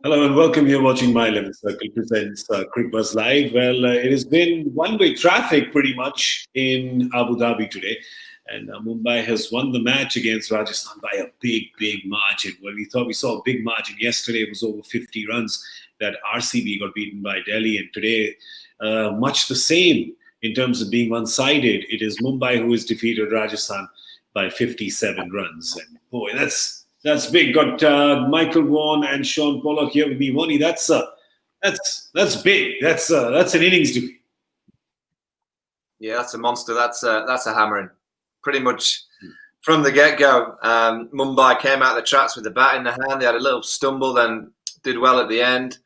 Hello and welcome. You're watching My 11th Circle presents Cricbuzz Live. Well, it has been one-way traffic pretty much in Abu Dhabi today. And Mumbai has won the match against Rajasthan by a big, big margin. Well, we thought we saw a big margin yesterday. It was over 50 runs that RCB got beaten by Delhi. And today, much the same in terms of being one-sided. It is Mumbai who has defeated Rajasthan by 57 runs. And boy, that's big. Got Michael Vaughan and Shaun Pollock here with me. Vaughanie, that's big. That's an innings defeat. Yeah, that's a monster. That's a hammering. Pretty much from the get-go, Mumbai came out of the tracks with the bat in the hand. They had a little stumble, then did well at the end.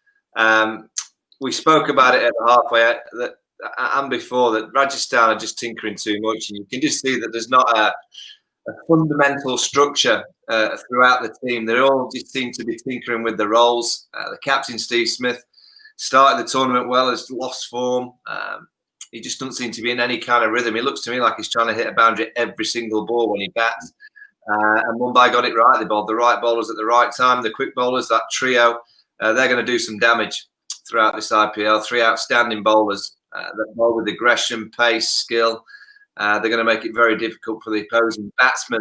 We spoke about it at the halfway and before that Rajasthan are just tinkering too much, and you can just see that there's not a fundamental structure throughout the team. They all just seem to be tinkering with the roles. The captain, Steve Smith, started the tournament well, has lost form. He just doesn't seem to be in any kind of rhythm. It looks to me like he's trying to hit a boundary every single ball when he bats. And Mumbai got it right. They bowled the right bowlers at the right time. The quick bowlers, that trio, they're going to do some damage throughout this IPL. Three outstanding bowlers that bowl with aggression, pace, skill. They're going to make it very difficult for the opposing batsmen.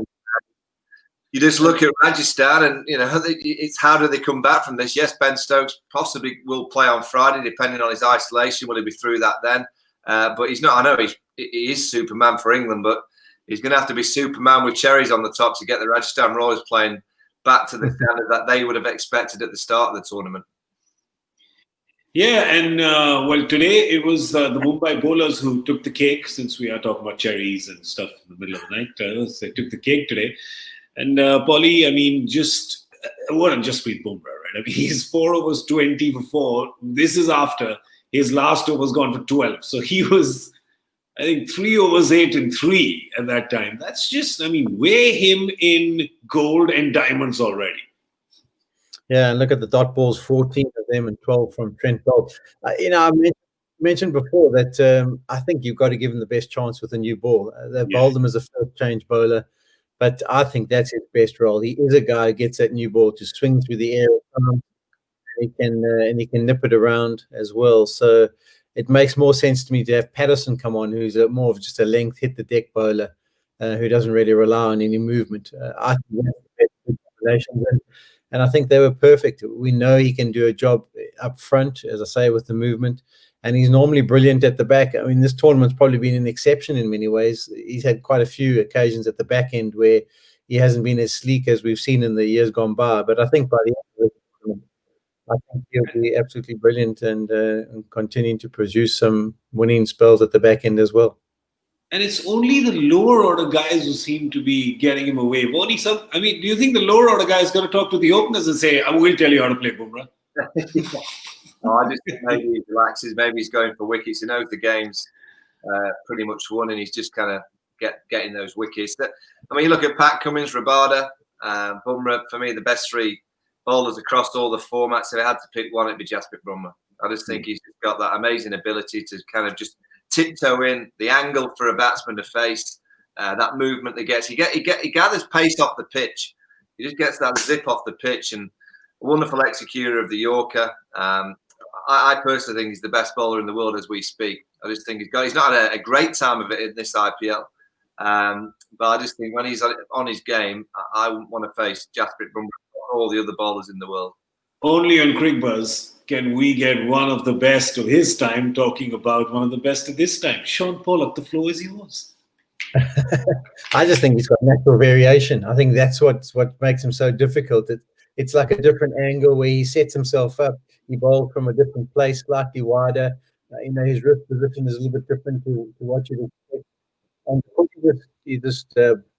You just look at Rajasthan, and it's how do they come back from this? Yes, Ben Stokes possibly will play on Friday, depending on his isolation. Will he be through that then? But he's not. I know he is Superman for England, but he's going to have to be Superman with cherries on the top to get the Rajasthan Royals playing back to the standard that they would have expected at the start of the tournament. Yeah, and well, today it was the Mumbai bowlers who took the cake, since we are talking about cherries and stuff in the middle of the night. So they took the cake today. And Polly, I mean, it wasn't just with Bumrah, right? I mean, he's 4 overs, 20 for 4. This is after his last over was gone for 12. So he was, I think, 3 overs, 8 and 3 at that time. That's just, I mean, weigh him in gold and diamonds already. Yeah, and look at the dot balls, 14 of them and 12 from Trent Bolt. I mentioned before that I think you've got to give him the best chance with a new ball. They bowled him as a first change bowler, but I think that's his best role. He is a guy who gets that new ball to swing through the air, and he can nip it around as well. So it makes more sense to me to have Patterson come on, who's more of just a length, hit the deck bowler, who doesn't really rely on any movement. I think that's the best combination. And I think they were perfect. We know he can do a job up front, as I say, with the movement. And he's normally brilliant at the back. I mean, this tournament's probably been an exception in many ways. He's had quite a few occasions at the back end where he hasn't been as sleek as we've seen in the years gone by. But I think by the end of the tournament, I think he'll be absolutely brilliant and continuing to produce some winning spells at the back end as well. And it's only the lower order guys who seem to be getting him away. Do you think the lower order guy is going to talk to the openers and say, I will tell you how to play, Bumrah? No, I just think maybe he relaxes. Maybe he's going for wickets. He knows the game's pretty much won, and he's just kind of getting those wickets. I mean, you look at Pat Cummins, Rabada, Bumrah. For me, the best 3 bowlers across all the formats. If I had to pick one, it'd be Jasprit Bumrah. I just think he's got that amazing ability to kind of just tiptoe in, the angle for a batsman to face, that movement that gets. He gathers pace off the pitch. He just gets that zip off the pitch, and a wonderful executor of the Yorker. I personally think he's the best bowler in the world as we speak. I just think he's not had a great time of it in this IPL. But I just think when he's on his game, I wouldn't want to face Jasprit Bumrah or all the other bowlers in the world. Only on Cricbuzz can we get one of the best of his time talking about one of the best of this time. Shaun Pollock, the floor is yours. I just think he's got natural variation. I think that's what makes him so difficult. It's like a different angle where he sets himself up. He bowls from a different place, slightly wider. His wrist position is a little bit different to what you'd expect. And he just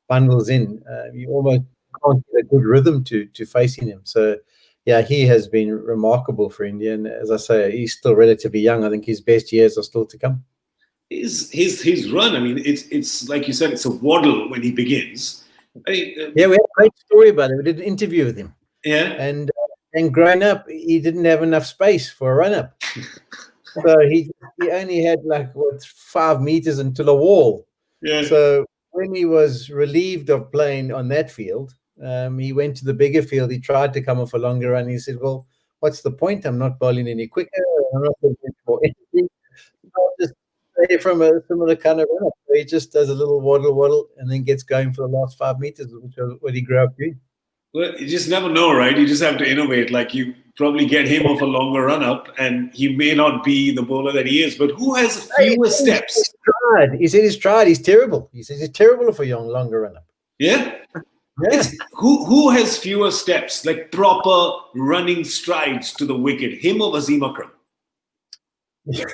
bundles in. You almost can't get a good rhythm to facing him. So, yeah, he has been remarkable for India. And as I say, he's still relatively young. I think his best years are still to come. His run, I mean, it's like you said, it's a waddle when he begins. Yeah, we had a great story about him. We did an interview with him. Yeah. And growing up, he didn't have enough space for a run-up. So he only had 5 meters until a wall. Yeah. So when he was relieved of playing on that field, he went to the bigger field. He tried to come off a longer run. He said, well, what's the point? I'm not bowling any quicker. I'm not going to get more energy. I'll just stay from a similar kind of run up. He just does a little waddle and then gets going for the last 5 meters, which is what he grew up doing. Well, you just never know, right? You just have to innovate. Like you probably get him off a longer run up, and he may not be the bowler that he is. But who has fewer steps? He said he's tried. He's terrible. He says he's terrible for a longer run up. Yeah. Yeah. Who has fewer steps, like proper running strides to the wicket? Him or Wasim Akram? Yeah,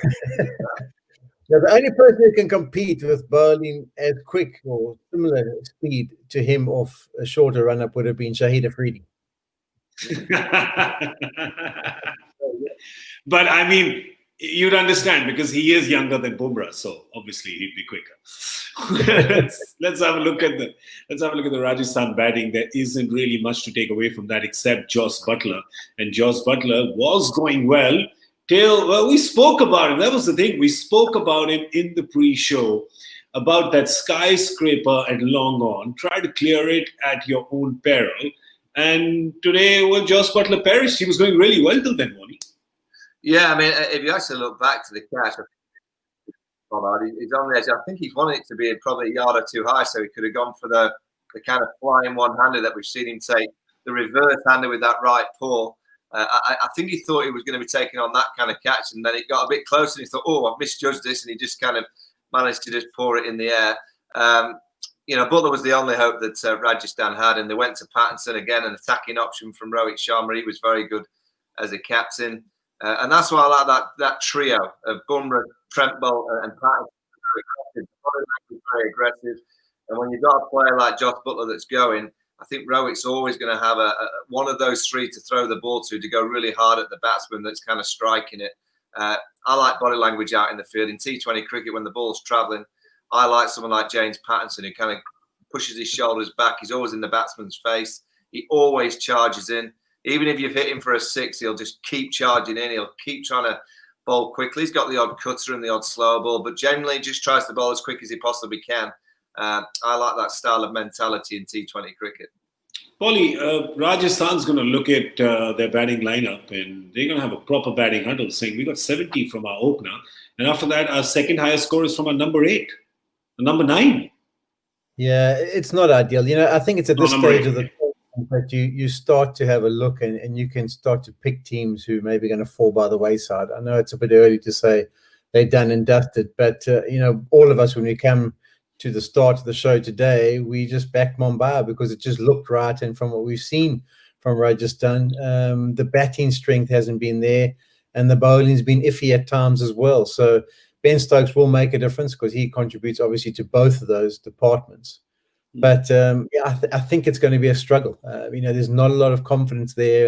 the only person who can compete with bowling as quick or similar speed to him off a shorter run-up would have been Shahid Afridi. But I mean, you'd understand because he is younger than Bumrah, so obviously he'd be quicker. let's have a look at the Rajasthan batting. There isn't really much to take away from that except Jos Buttler, and Jos Buttler was going well. We spoke about him. That was the thing. We spoke about him in the pre-show, about that skyscraper at Long On. Try to clear it at your own peril. And today, well, Jos Buttler perished. He was going really well till then, wasn't he? Yeah, I mean, if you actually look back to the catch, he's on the edge. I think he's wanted it to be probably a yard or two high, so he could have gone for the kind of flying one-hander that we've seen him take, the reverse-hander with that right paw. I think he thought he was going to be taking on that kind of catch, and then it got a bit closer, and he thought, oh, I've misjudged this, and he just kind of managed to just pour it in the air. Butler was the only hope that Rajasthan had, and they went to Pattinson again, an attacking option from Rohit Sharma. He was very good as a captain. And that's why I like that trio of Bumrah, Trent Bolt, and Pattinson. Very aggressive. And when you've got a player like Jos Buttler that's going, I think Rohit's always going to have one of those three to throw the ball to go really hard at the batsman that's kind of striking it. I like body language out in the field. In T20 cricket, when the ball's travelling, I like someone like James Pattinson who kind of pushes his shoulders back. He's always in the batsman's face. He always charges in. Even if you've hit him for a six, he'll just keep charging in. He'll keep trying to bowl quickly. He's got the odd cutter and the odd slow ball, but generally just tries to bowl as quick as he possibly can. I like that style of mentality in T20 cricket. Polly, Rajasthan's going to look at their batting lineup, and they're going to have a proper batting huddle, saying we got 70 from our opener, and after that, our second highest score is from our number 8, number 9. Yeah, it's not ideal. I think it's at this stage of the that you start to have a look and you can start to pick teams who may be going to fall by the wayside. I know it's a bit early to say they're done and dusted, but all of us, when we come to the start of the show today, we just backed Mumbai because it just looked right. And from what we've seen from Rajasthan, the batting strength hasn't been there and the bowling's been iffy at times as well. So Ben Stokes will make a difference because he contributes obviously to both of those departments. But I think it's going to be a struggle. There's not a lot of confidence there,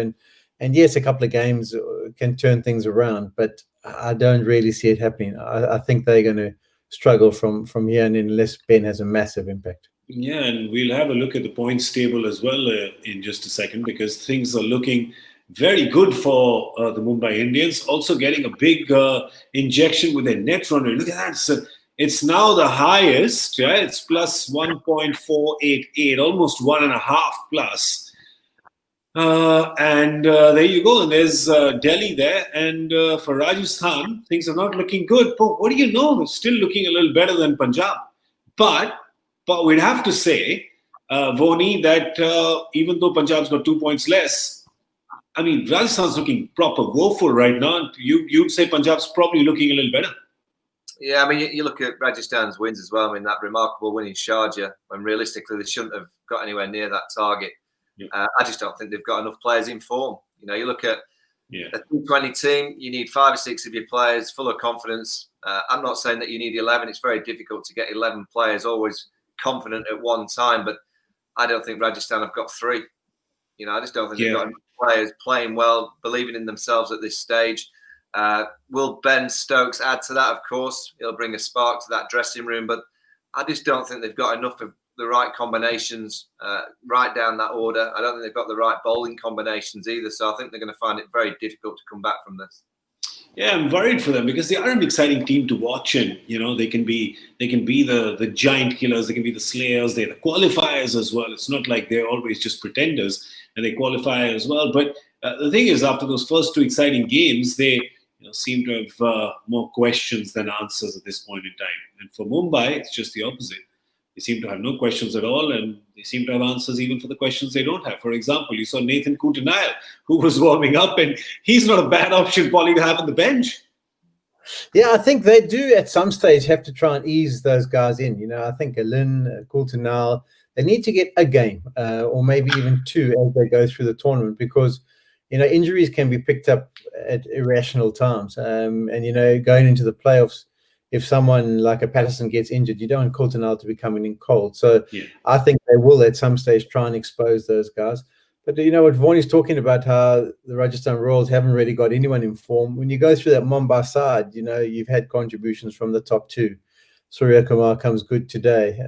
and yes, a couple of games can turn things around, but I don't really see it happening. I think they're going to struggle from here and in unless Ben has a massive impact. Yeah, and we'll have a look at the points table as well in just a second, because things are looking very good for the Mumbai Indians. Also getting a big injection with their net runner. Look at that. It's now the highest, right? It's plus 1.488, almost 1.5 plus. And there you go. And there's Delhi there. And for Rajasthan, things are not looking good. But what do you know? It's still looking a little better than Punjab. But we'd have to say, Vaughan, that even though Punjab's got 2 points less, I mean, Rajasthan's looking proper woeful right now. You'd say Punjab's probably looking a little better. Yeah, I mean, you look at Rajasthan's wins as well. I mean, that remarkable win in Sharjah, when realistically they shouldn't have got anywhere near that target. Yeah. I just don't think they've got enough players in form. You look at a T20 team, you need 5 or 6 of your players full of confidence. I'm not saying that you need 11. It's very difficult to get 11 players always confident at one time, but I don't think Rajasthan have got 3. I just don't think they've got enough players playing well, believing in themselves at this stage. Will Ben Stokes add to that? Of course, he'll bring a spark to that dressing room, but I just don't think they've got enough of the right combinations right down that order. I don't think they've got the right bowling combinations either, so I think they're going to find it very difficult to come back from this. Yeah, I'm worried for them because they are an exciting team to watch, and they can be the giant killers, they can be the slayers, they're the qualifiers as well. It's not like they're always just pretenders. and they qualify as well. But the thing is, after those first two exciting games, they seem to have more questions than answers at this point in time. And for Mumbai, it's just the opposite. They seem to have no questions at all, and they seem to have answers even for the questions they don't have. For example, you saw Nathan Coulter-Nile, who was warming up, and he's not a bad option, Polly, to have on the bench. Yeah, I think they do at some stage have to try and ease those guys in. I think Alin, Coulter-Nile, they need to get a game or maybe even two as they go through the tournament, because injuries can be picked up at irrational times. And going into the playoffs, if someone like a Patterson gets injured, you don't want Coulter-Nile to be coming in cold. So yeah. I think they will at some stage try and expose those guys. But what Vaughan is talking about, how the Rajasthan Royals haven't really got anyone in form. When you go through that Mumbai side, you've had contributions from the top two. Suryakumar comes good today.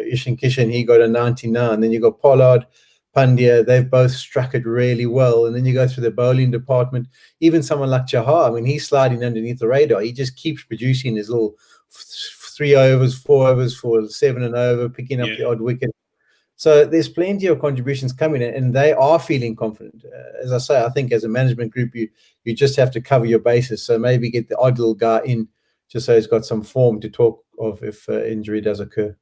Ishan Kishan, he got a 99. Then you got Pollard, Pandya, they've both struck it really well. And then you go through the bowling department. Even someone like Chahar, he's sliding underneath the radar. He just keeps producing his little 3 overs, 4 overs for 7 and over, picking up the odd wicket. So there's plenty of contributions coming in, and they are feeling confident. As I say, I think as a management group, you just have to cover your bases. So maybe get the odd little guy in just so he's got some form to talk of if injury does occur.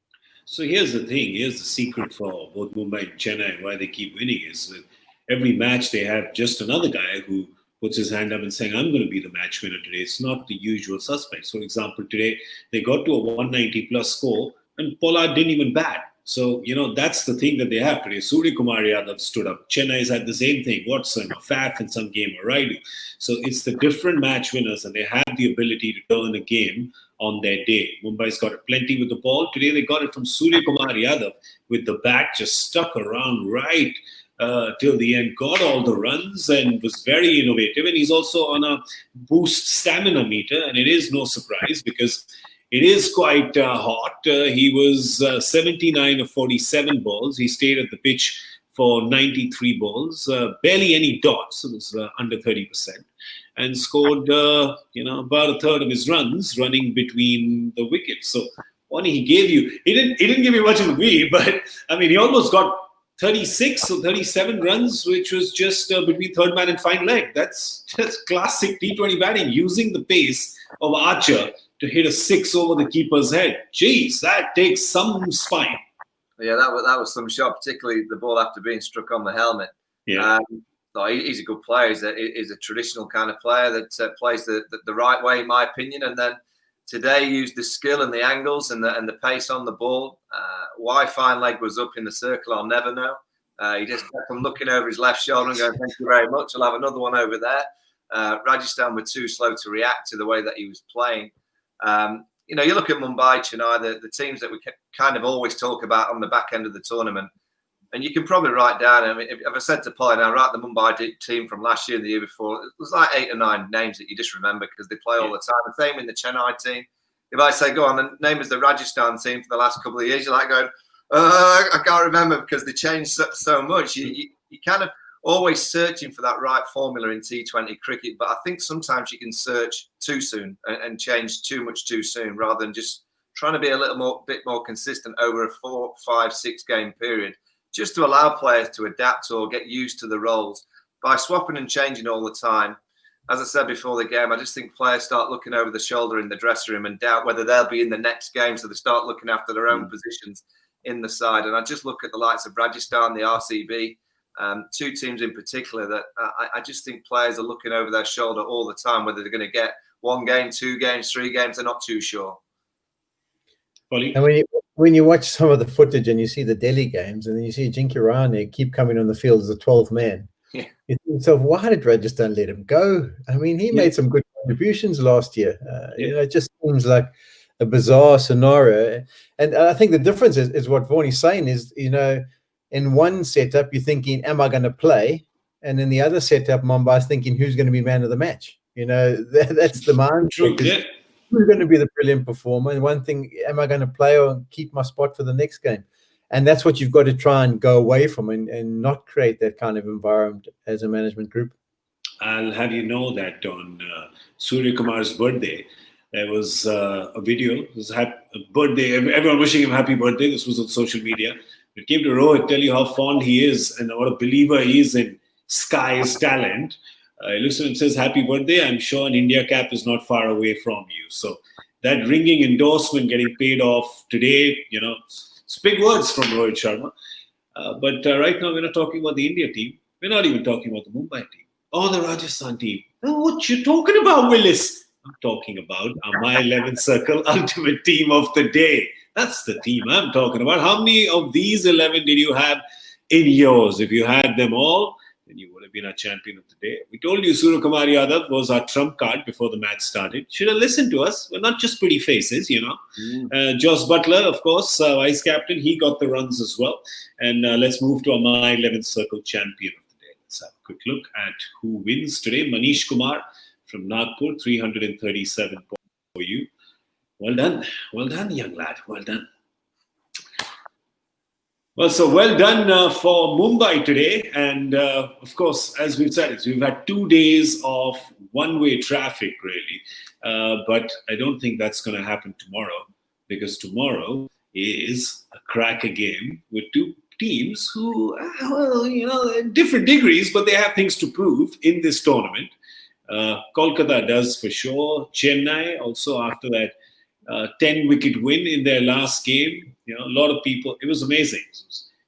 So here's the thing. Here's the secret for both Mumbai and Chennai and why they keep winning is that every match they have just another guy who puts his hand up and saying, I'm going to be the match winner today. It's not the usual suspects. For example, today they got to a 190 plus score and Pollock didn't even bat. So, that's the thing that they have today. Suryakumar Yadav stood up. Chennai's had the same thing. Watson, or Faf in some game, or Raidu. So it's the different match winners, and they have the ability to turn a game on their day. Mumbai's got it plenty with the ball. Today they got it from Suryakumar Yadav with the bat just stuck around right till the end. Got all the runs and was very innovative. And he's also on a boost stamina meter. And it is no surprise because it is quite hot. He was 79 of 47 balls. He stayed at the pitch for 93 balls, barely any dots. It was under 30%, and scored about a third of his runs running between the wickets. So what he gave you, he didn't give you much in the V, but he almost got 36 or 37 runs, which was just between third man and fine leg. That's just classic T20 batting, using the pace of Archer to hit a 6 over the keeper's head. Jeez, that takes some spine. Yeah, that was some shot, particularly the ball after being struck on the helmet. Yeah, he's a good player. He's a traditional kind of player that plays the right way, in my opinion. And then today used the skill and the angles and the pace on the ball. Why fine leg was up in the circle, I'll never know. He just kept on looking over his left shoulder and going, "Thank you very much. I'll have another one over there." Rajasthan were too slow to react to the way that he was playing. You look at Mumbai, Chennai, the teams that we kind of always talk about on the back end of the tournament, and you can probably write down, if I said to Polly, now write the Mumbai team from last year and the year before, it was like 8 or 9 names that you just remember because they play all the time. The same in the Chennai team. If I say, go on, the name is the Rajasthan team for the last couple of years, you're like going, I can't remember because they changed so much. You kind of always searching for that right formula in T20 cricket, but I think sometimes you can search too soon and change too much too soon rather than just trying to be a bit more consistent over a 4, 5, 6 game period, just to allow players to adapt or get used to the roles. By swapping and changing all the time, as I said before the game, I just think players start looking over the shoulder in the dressing room and doubt whether they'll be in the next game, so they start looking after their own positions in the side. And I just look at the likes of Rajasthan, the RCB, 2 teams in particular that I just think players are looking over their shoulder all the time, whether they're going to get 1 game, 2 games, 3 games, they're not too sure. And when you watch some of the footage and you see the Delhi games and then you see Jinky Rane keep coming on the field as a 12th man, you think to yourself, why did Rajasthan let him go? He made some good contributions last year. It just seems like a bizarre scenario. And I think the difference is what Vaughan is saying is, in one setup, you're thinking, am I going to play? And in the other setup, Mumbai's thinking, who's going to be man of the match? That's the mind. True. Yeah. Who's going to be the brilliant performer? And one thing, am I going to play or keep my spot for the next game? And that's what you've got to try and go away from and not create that kind of environment as a management group. I'll have you know that on Suryakumar's birthday, there was a video. It was a birthday. Everyone wishing him happy birthday. This was on social media. It came to Rohit, tell you how fond he is and what a believer he is in Sky's talent. He looks at him and says, "Happy birthday. I'm sure an India cap is not far away from you." So that ringing endorsement getting paid off today, it's big words from Rohit Sharma. But right now, we're not talking about the India team. We're not even talking about the Mumbai team or the Rajasthan team. Oh, what you talking about, Willis? I'm talking about my 11th Circle Ultimate Team of the Day. That's the team I'm talking about. How many of these 11 did you have in yours? If you had them all, then you would have been our champion of the day. We told you Suryakumar Yadav was our trump card before the match started. Should have listened to us. We're not just pretty faces, Josh Butler, of course, vice captain. He got the runs as well. And let's move to our My 11th Circle champion of the day. Let's have a quick look at who wins today. Manish Kumar from Nagpur, 337 for you. Well done, young lad. Well done. Well, so well done for Mumbai today. And of course, as we've said, we've had 2 days of one-way traffic, really. But I don't think that's going to happen tomorrow, because tomorrow is a cracker game with two teams who, in different degrees, but they have things to prove in this tournament. Kolkata does for sure. Chennai also, after that 10-wicket win in their last game. A lot of people, it was amazing.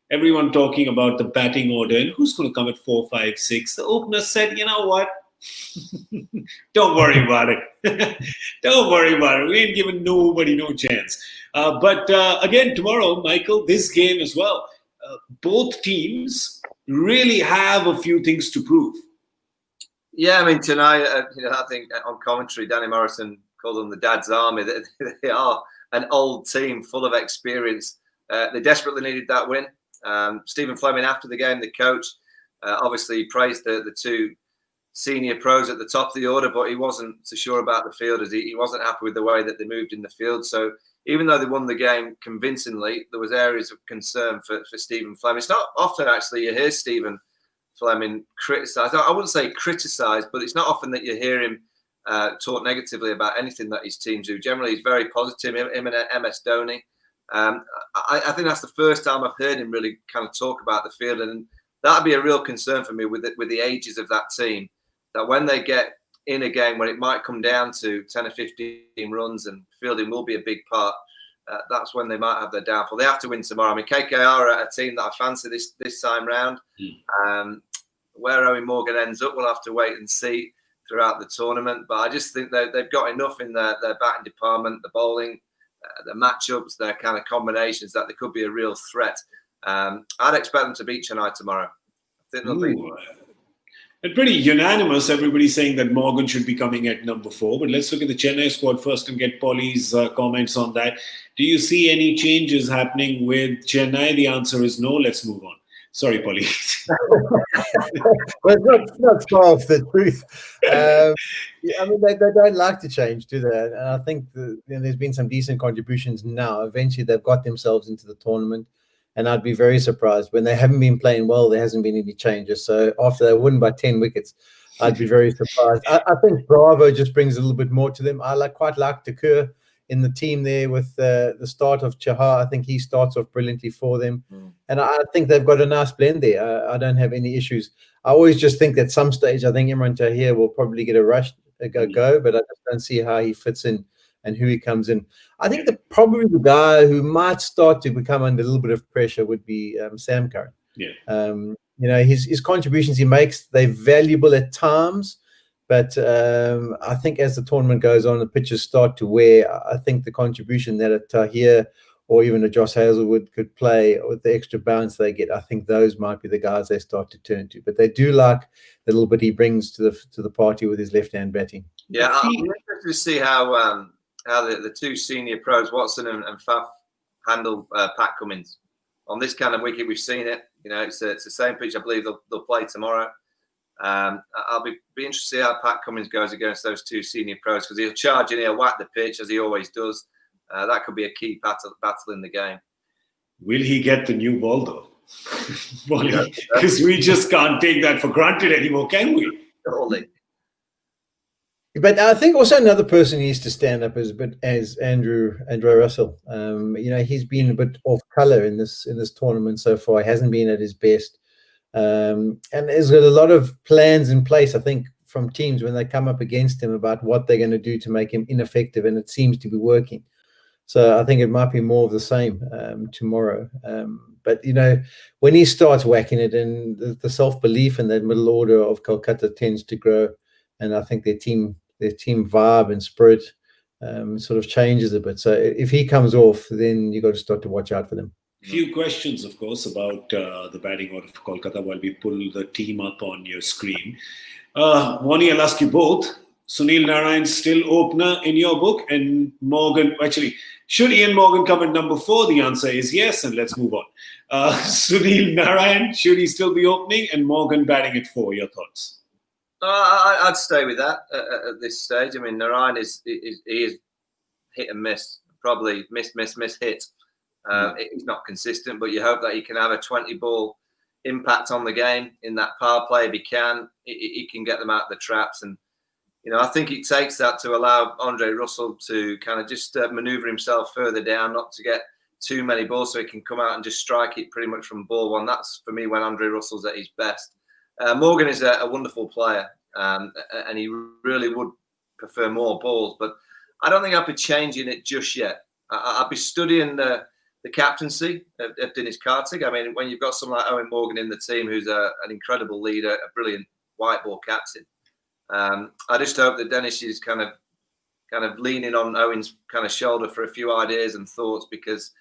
Everyone talking about the batting order and who's going to come at 4, 5, 6. The opener said, you know what? Don't worry about it. Don't worry about it. We ain't giving nobody no chance. But again, tomorrow, Michael, this game as well. Both teams really have a few things to prove. Yeah, I mean, tonight, I think on commentary, Danny Morrison called them the Dad's Army. They are an old team full of experience. They desperately needed that win. Stephen Fleming, after the game, the coach, obviously praised the two senior pros at the top of the order, but he wasn't so sure about the fielders. He wasn't happy with the way that they moved in the field. So even though they won the game convincingly, there was areas of concern for Stephen Fleming. It's not often, actually, you hear Stephen Fleming criticised. I wouldn't say criticised, but it's not often that you hear him talk negatively about anything that his teams do. Generally, he's very positive. Him and MS Dhoni. I think that's the first time I've heard him really kind of talk about the field, and that'd be a real concern for me with the ages of that team. That when they get in a game when it might come down to 10 or 15 runs and fielding will be a big part, that's when they might have their downfall. They have to win tomorrow. I mean, KKR are a team that I fancy this time round. Where Owen Morgan ends up, we'll have to wait and see throughout the tournament. But I just think they've got enough in their batting department, the bowling, the matchups, their kind of combinations, that they could be a real threat. I'd expect them to beat Chennai tomorrow. I think they'll be. And pretty unanimous, everybody saying that Morgan should be coming at number 4. But let's look at the Chennai squad first and get Polly's comments on that. Do you see any changes happening with Chennai? The answer is no. Let's move on. Sorry, Polly. Well, it's not far off the truth. I mean, they don't like to change, do they? And I think there's been some decent contributions now. Eventually, they've got themselves into the tournament. And I'd be very surprised when they haven't been playing well. There hasn't been any changes. So after they win by 10 wickets, I'd be very surprised. I think Bravo just brings a little bit more to them. I quite like Takur in the team there with the start of Chahar. I think he starts off brilliantly for them. And I think they've got a nice blend there. I don't have any issues. I always just think at some stage, I think Imran Tahir will probably get a go, but I just don't see how he fits in and who he comes in. I think probably the guy who might start to become under a little bit of pressure would be Sam Curran. Yeah. His contributions he makes, they're valuable at times, but I think as the tournament goes on, the pitches start to wear. I think the contribution that a Tahir or even a Josh Hazlewood could play with the extra bounce they get, I think those might be the guys they start to turn to. But they do like the little bit he brings to the party with his left-hand batting. Yeah, I'm interested to see how the two senior pros, Watson and Faf, handle Pat Cummins. On this kind of wicket, we've seen it. It's the same pitch. I believe they'll play tomorrow. I'll be interested to see how Pat Cummins goes against those two senior pros, because he'll charge in, he'll whack the pitch as he always does. That could be a key battle in the game. Will he get the new ball, though? Because we just can't take that for granted anymore, can we? Totally. But I think also another person needs to stand up as Andrew Russell. He's been a bit off color in this tournament so far. He hasn't been at his best, and there's got a lot of plans in place, I think, from teams when they come up against him about what they're going to do to make him ineffective, and it seems to be working. So I think it might be more of the same tomorrow. But when he starts whacking it, and the self-belief in that middle order of Kolkata tends to grow, and I think their team vibe and spirit sort of changes a bit. So if he comes off, then you've got to start to watch out for them. A few questions, of course, about the batting order of Kolkata while we pull the team up on your screen. Wani, I'll ask you both. Sunil Narayan still opener in your book, and Morgan, actually, should Ian Morgan come at number 4? The answer is yes, and let's move on. Sunil Narayan, should he still be opening, and Morgan batting at 4? Your thoughts? I'd stay with that at this stage. I mean, Narayan is hit and miss, probably miss, hit. He's not consistent, but you hope that he can have a 20-ball impact on the game in that power play. If he can, he can get them out of the traps. And, I think it takes that to allow Andre Russell to kind of just manoeuvre himself further down, not to get too many balls, so he can come out and just strike it pretty much from ball one. That's, for me, when Andre Russell's at his best. Morgan is a wonderful player, and he really would prefer more balls, but I don't think I'd be changing it just yet. I'd be studying the captaincy of Dinesh Karthik. I mean, when you've got someone like Owen Morgan in the team, who's an incredible leader, a brilliant white ball captain, I just hope that Dinesh is kind of leaning on Owen's kind of shoulder for a few ideas and thoughts, because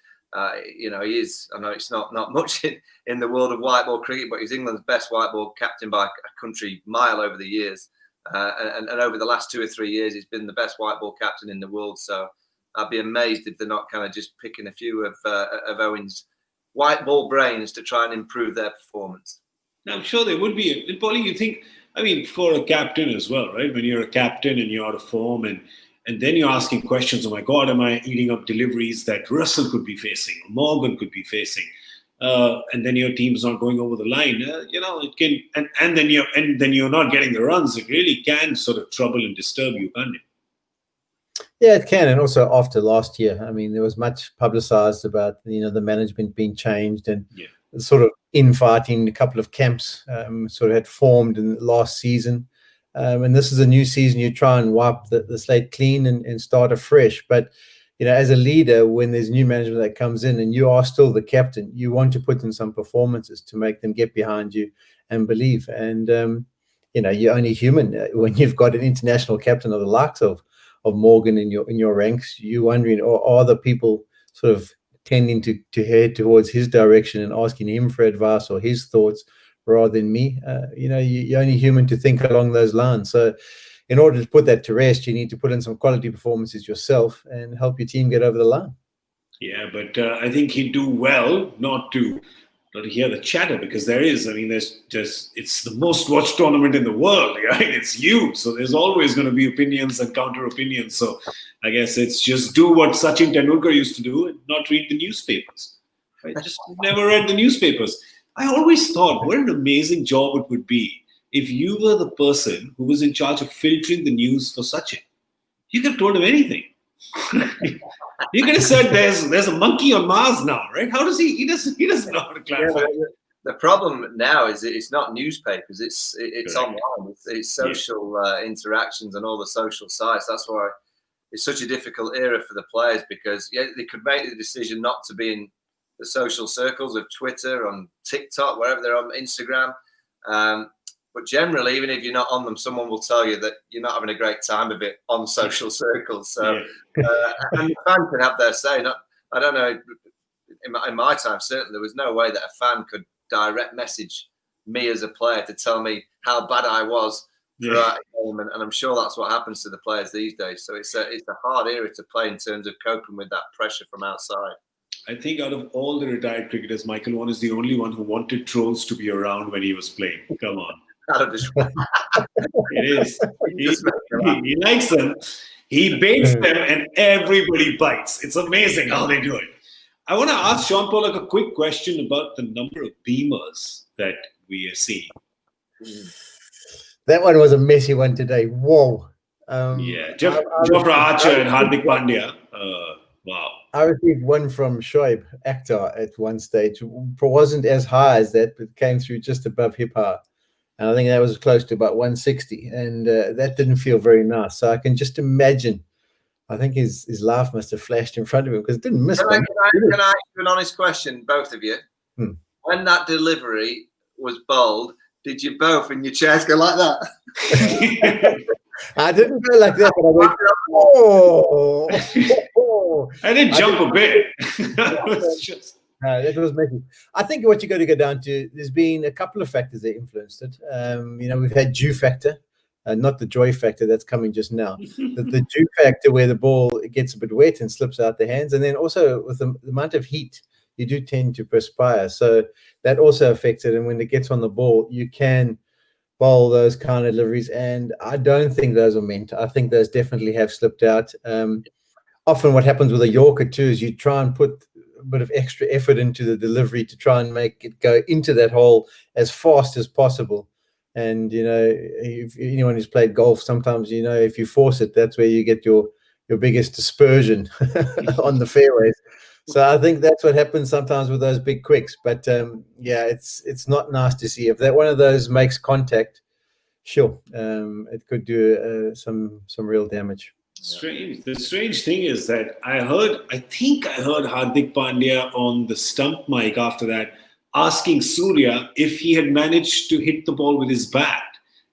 he is, I know it's not much in the world of white ball cricket, but he's England's best white ball captain by a country mile over the years. And over the last 2 or 3 years, he's been the best white ball captain in the world. So I'd be amazed if they're not kind of just picking a few of Owen's white ball brains to try and improve their performance. I'm sure there would be. Polly, you think, I mean, for a captain as well, right? When you're a captain and you're out of form, and then you're asking questions, oh my God, am I eating up deliveries that Russell could be facing, or Morgan could be facing? And then your team's not going over the line. It can, and then you're not getting the runs. It really can sort of trouble and disturb you, can't it? Yeah, it can. And also after last year, I mean, there was much publicized about, the management being changed, and sort of infighting. A couple of camps sort of had formed in the last season. And this is a new season. You try and wipe the slate clean and start afresh. But, as a leader, when there's new management that comes in and you are still the captain, you want to put in some performances to make them get behind you and believe. And, you're only human. When you've got an international captain of the likes of Morgan in your ranks, you're wondering, are the people sort of tending to head towards his direction and asking him for advice or his thoughts rather than me? You're only human to think along those lines. So in order to put that to rest, you need to put in some quality performances yourself and help your team get over the line. Yeah, but I think he'd do well not to hear the chatter, because there's it's the most watched tournament in the world, right? It's huge. So there's always going to be opinions and counter opinions. So I guess it's just do what Sachin Tendulkar used to do and not read the newspapers. Right? Just never read the newspapers. I always thought what an amazing job it would be if you were the person who was in charge of filtering the news for Sachin. You could have told him anything. You could have said there's a monkey on Mars now, right? How does he doesn't know how to clarify. Yeah, the problem now is it's not newspapers, it's online, it's social interactions and all the social sites. That's why it's such a difficult era for the players, because they could make the decision not to be in the social circles of Twitter, on TikTok, wherever they're on, Instagram. But generally, even if you're not on them, someone will tell you that you're not having a great time of it on social circles. So, and the fan can have their say. I don't know, in my time, certainly, there was no way that a fan could direct message me as a player to tell me how bad I was throughout a game. And I'm sure that's what happens to the players these days. So it's a hard era to play in terms of coping with that pressure from outside. I think out of all the retired cricketers, Michael Vaughan is the only one who wanted trolls to be around when he was playing. Come on. It is. He likes them. He baits them, and everybody bites. It's amazing how they do it. I want to ask Shaun Pollock a quick question about the number of beamers that we are seeing. That one was a messy one today. Whoa. Jofra Archer and Hardik Pandya. Wow. I received one from Shoaib Akhtar at one stage. It wasn't as high as that, but came through just above hip hop. And I think that was close to about 160. And that didn't feel very nice. So I can just imagine. I think his laugh must have flashed in front of him because it didn't miss one. Can I ask you an honest question, both of you? When that delivery was bowled, did you both in your chairs go like that? I didn't go like that, but I went, oh. I did jump a bit. That was making. I think what you got to go down to, there's been a couple of factors that influenced it. We've had dew factor, not the joy factor that's coming just now. The dew factor where the ball gets a bit wet and slips out the hands, and then also with the amount of heat, you do tend to perspire. So that also affects it. And when it gets on the ball, you can bowl those kind of deliveries. And I don't think those are meant. I think those definitely have slipped out. Often what happens with a Yorker too is you try and put a bit of extra effort into the delivery to try and make it go into that hole as fast as possible. And, if anyone who's played golf, sometimes, if you force it, that's where you get your biggest dispersion on the fairways. So I think that's what happens sometimes with those big quicks. But it's not nice to see. If that one of those makes contact, sure, it could do some real damage. Strange. The strange thing is that I think I heard Hardik Pandya on the stump mic after that asking Surya if he had managed to hit the ball with his bat,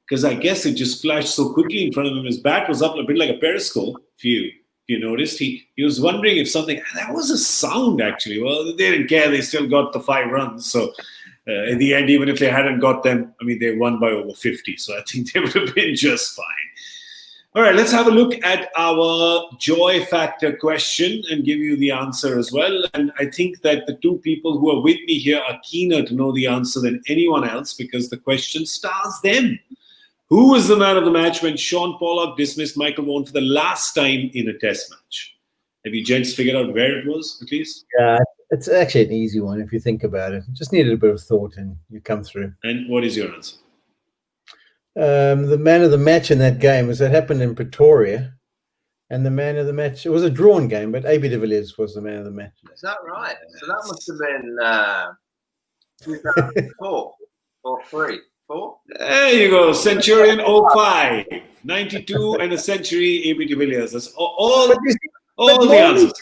because I guess it just flashed so quickly in front of him. His bat was up a bit like a periscope. If you noticed, he was wondering if something. That was a sound actually. Well, they didn't care. They still got the 5 runs. So in the end, even if they hadn't got them, they won by over 50. So I think they would have been just fine. All right, let's have a look at our joy factor question and give you the answer as well. And I think that the two people who are with me here are keener to know the answer than anyone else because the question stars them. Who was the man of the match when Shaun Pollock dismissed Michael Vaughan for the last time in a test match? Have you gents figured out where it was, at least? Yeah, it's actually an easy one if you think about it. Just needed a bit of thought and you come through. And what is your answer? The man of the match in that game was that happened in Pretoria, and the man of the match, it was a drawn game, but AB de Villiers was the man of the match. Is that right? So that must have been 2004 or 3. 4? There you go, Centurion 05, 92 and a century, AB de Villiers. That's all the answers.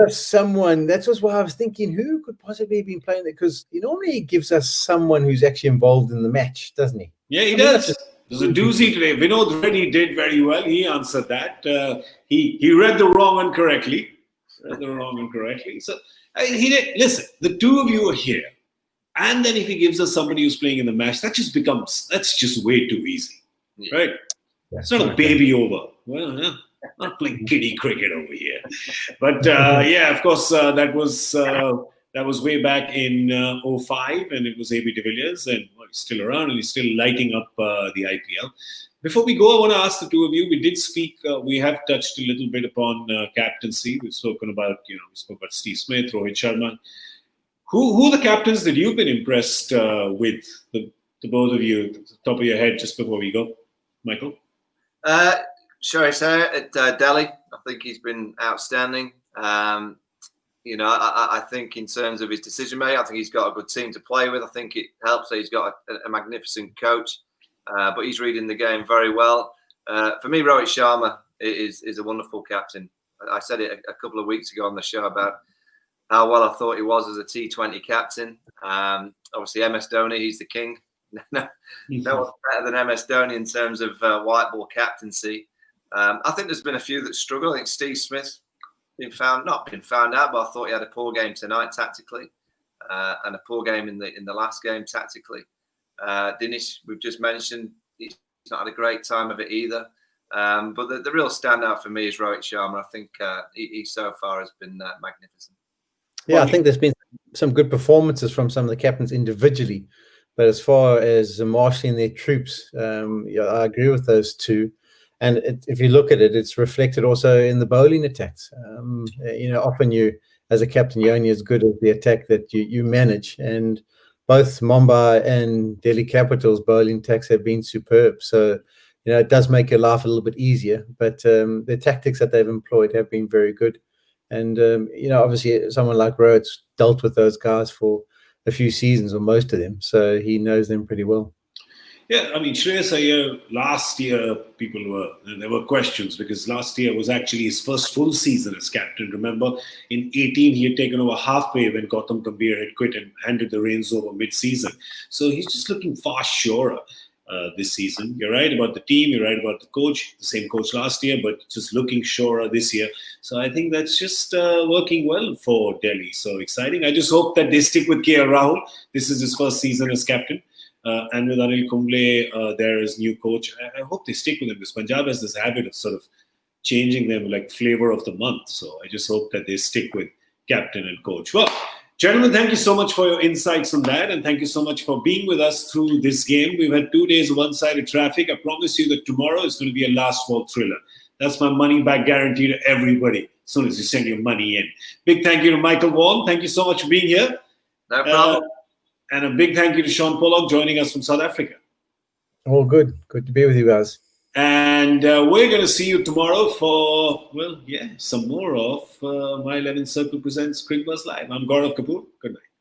Someone, that's just why I was thinking, who could possibly have been playing that? Because normally he gives us someone who's actually involved in the match, doesn't he? Yeah, he does. There's a doozy today. Vinod Reddy did very well. He answered that. He read the wrong one correctly. So he did. Listen, the two of you are here. And then if he gives us somebody who's playing in the match, that's just way too easy, right? Yeah, it's not a baby over. Well, not playing kiddie cricket over here. But of course, that was way back in 05, and it was AB de Villiers, and he's still around, and he's still lighting up the IPL. Before we go, I want to ask the two of you. We did speak. We have touched a little bit upon captaincy. We've spoken about, we spoke about Steve Smith, Rohit Sharma. Who are the captains that you've been impressed with? The both of you, at the top of your head, just before we go, Michael. Sure, I say at Delhi, I think he's been outstanding. I think in terms of his decision making, I think he's got a good team to play with. I think it helps that he's got a magnificent coach, but he's reading the game very well. For me, Rohit Sharma is a wonderful captain. I said it a couple of weeks ago on the show about how well I thought he was as a T20 captain. Obviously, MS Dhoni, he's the king. No one's better than MS Dhoni in terms of white ball captaincy. I think there's been a few that struggle. I think Steve Smith not been found out, but I thought he had a poor game tonight tactically, and a poor game in the last game tactically. Dinesh, we've just mentioned, he's not had a great time of it either. But the real standout for me is Rohit Sharma. I think he so far has been magnificent. Yeah, I think there's been some good performances from some of the captains individually, but as far as marshalling their troops, I agree with those two. And if you look at it, it's reflected also in the bowling attacks. Often you, as a captain, you're only as good as the attack that you manage. And both Mumbai and Delhi Capitals bowling attacks have been superb. So it does make your life a little bit easier. But the tactics that they've employed have been very good. And, obviously someone like Rowett's dealt with those guys for a few seasons, or most of them, so he knows them pretty well. Yeah, I mean, Shreyas Iyer, last year, there were questions because last year was actually his first full season as captain. Remember, in 18, he had taken over halfway when Gautam Gambhir had quit and handed the reins over mid-season. So he's just looking far surer this season. You're right about the team, you're right about the coach, the same coach last year, but just looking surer this year. So I think that's just working well for Delhi. So exciting. I just hope that they stick with KL Rahul. This is his first season as captain. And with Anil Kumble there as new coach, I hope they stick with him because Punjab has this habit of sort of changing them like flavor of the month. So I just hope that they stick with captain and coach. Well, gentlemen, thank you so much for your insights on that. And thank you so much for being with us through this game. We've had 2 days of one-sided traffic. I promise you that tomorrow is going to be a last ball thriller. That's my money back guarantee to everybody as soon as you send your money in. Big thank you to Michael Vaughan. Thank you so much for being here. No problem. And a big thank you to Shaun Pollock joining us from South Africa. All good. Good to be with you guys. And we're going to see you tomorrow for, some more of My 11 Circle Presents Cricbuzz Live. I'm Gaurav Kapur. Good night.